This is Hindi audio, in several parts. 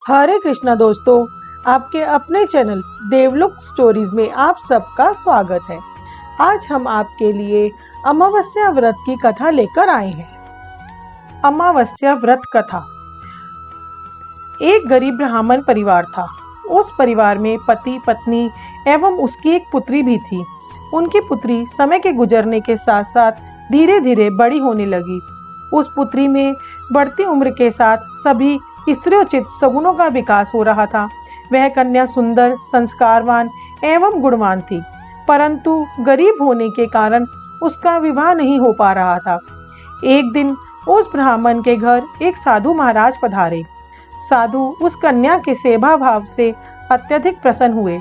हरे कृष्णा दोस्तों, आपके अपने चैनल देवलोक स्टोरीज में आप सबका स्वागत है। आज हम आपके लिए अमावस्या व्रत की कथा लेकर आए हैं। अमावस्या व्रत कथा। एक गरीब ब्राह्मण परिवार था। उस परिवार में पति, पत्नी एवं उसकी एक पुत्री भी थी। उनकी पुत्री समय के गुजरने के साथ साथ धीरे धीरे बड़ी होने लगी। उस पुत्री में बढ़ती उम्र के साथ सभी स्त्रियोचित सगुनों का विकास हो रहा था। वह कन्या सुंदर, संस्कारवान एवं गुणवान थी, परंतु गरीब होने के कारण उसका विवाह नहीं हो पा रहा था। एक दिन उस ब्राह्मण के घर एक साधु महाराज पधारे। साधु उस कन्या के सेवा भाव से अत्यधिक प्रसन्न हुए।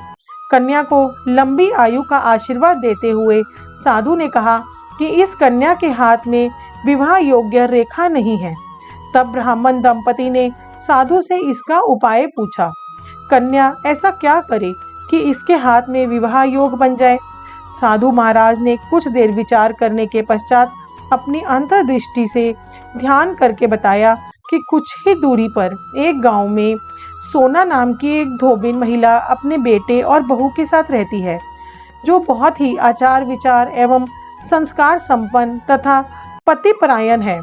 कन्या को लंबी आयु का आशीर्वाद देते हुए साधु ने कहा कि इस कन्या के हाथ में विवाह योग्य रेखा नहीं है। तब ब्राह्मण दंपति ने साधु से इसका उपाय पूछा। कन्या ऐसा क्या करे कि इसके हाथ में विवाह योग बन जाए? साधु महाराज ने कुछ देर विचार करने के पश्चात अपनी अंतर्दृष्टि से ध्यान करके बताया कि कुछ ही दूरी पर एक गांव में सोना नाम की एक धोबिन महिला अपने बेटे और बहू के साथ रहती है, जो बहुत ही आचार विचार एवं संस्कार संपन्न तथा पतिपरायण है।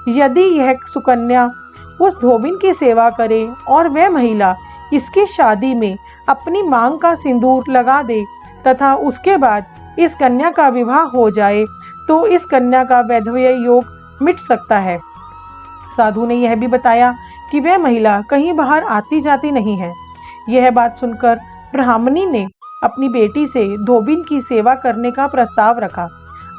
यदि यह सुकन्या उस धोबिन की सेवा करे और वह महिला इसकी शादी में अपनी मांग का सिंदूर लगा दे तथा उसके बाद इस कन्या का विवाह हो जाए, तो इस कन्या का वैधव्य योग मिट सकता है। साधु ने यह भी बताया कि वह महिला कहीं बाहर आती जाती नहीं है। यह बात सुनकर ब्राह्मणी ने अपनी बेटी से धोबिन की सेवा करने का प्रस्ताव रखा।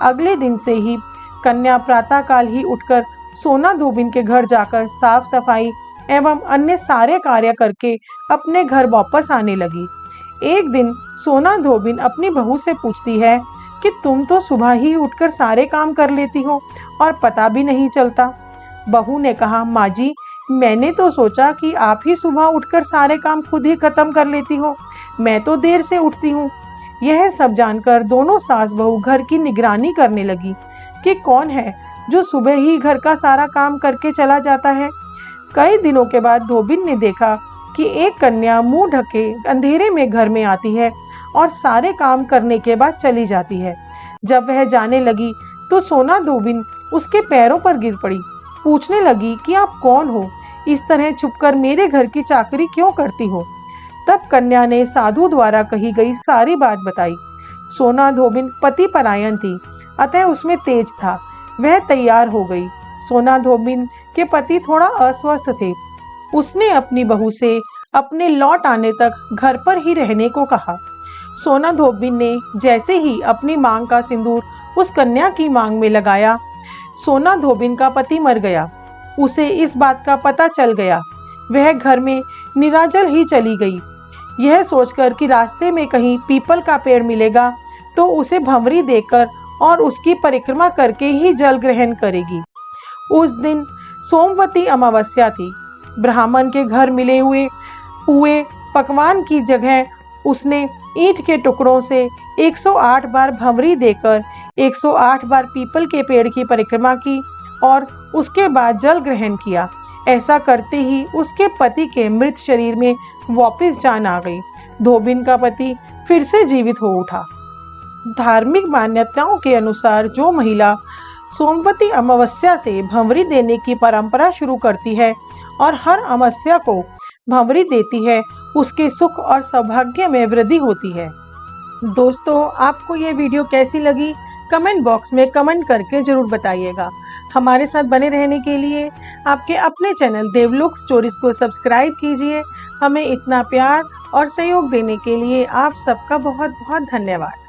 अगले दिन से ही कन्या प्रातःकाल ही उठकर सोना धोबिन के घर जाकर साफ सफाई एवं अन्य सारे कार्य करके अपने घर वापस आने लगी। एक दिन सोना धोबिन अपनी बहू से पूछती है कि तुम तो सुबह ही उठकर सारे काम कर लेती हो और पता भी नहीं चलता। बहू ने कहा, माँ जी, मैंने तो सोचा कि आप ही सुबह उठकर सारे काम खुद ही खत्म कर लेती हो, मैं तो देर से उठती हूँ। यह सब जानकर दोनों सास बहू घर की निगरानी करने लगी कि कौन है जो सुबह ही घर का सारा काम करके चला जाता है। कई दिनों के बाद धोबिन ने देखा कि एक कन्या मुंह ढके अंधेरे में घर में आती है और सारे काम करने के बाद चली जाती है। जब वह जाने लगी तो सोना धोबिन उसके पैरों पर गिर पड़ी। पूछने लगी कि आप कौन हो, इस तरह छुपकर मेरे घर की चाकरी क्यों करती हो? तब कन्या ने साधु द्वारा कही गई सारी बात बताई। सोना धोबिन पतिपरायण थी, अतः उसमें तेज था। वह तैयार हो गई। सोना धोबिन के पति थोड़ा अस्वस्थ थे। उसने अपनी बहू से अपने लौट आने तक घर पर ही रहने को कहा। सोना धोबिन ने जैसे ही अपनी मांग का सिंदूर उस कन्या की मांग में लगाया, सोना धोबिन का पति मर गया। उसे इस बात का पता चल गया। वह घर में निराजल ही चली गई। यह सोचकर कि रास्ते में कहीं पीपल का पेड़ मिलेगा तो उसे भंवरी देकर और उसकी परिक्रमा करके ही जल ग्रहण करेगी। उस दिन सोमवती अमावस्या थी। ब्राह्मण के घर मिले हुए पकवान की जगह उसने ईंट के टुकड़ों से 108 बार भंवरी देकर 108 बार पीपल के पेड़ की परिक्रमा की और उसके बाद जल ग्रहण किया। ऐसा करते ही उसके पति के मृत शरीर में वापस जान आ गई। धोबिन का पति फिर से जीवित हो उठा। धार्मिक मान्यताओं के अनुसार जो महिला सोमवती अमावस्या से भंवरी देने की परंपरा शुरू करती है और हर अमावस्या को भंवरी देती है, उसके सुख और सौभाग्य में वृद्धि होती है। दोस्तों, आपको ये वीडियो कैसी लगी कमेंट बॉक्स में कमेंट करके जरूर बताइएगा। हमारे साथ बने रहने के लिए आपके अपने चैनल देवलोक स्टोरीज को सब्सक्राइब कीजिए। हमें इतना प्यार और सहयोग देने के लिए आप सबका बहुत बहुत धन्यवाद।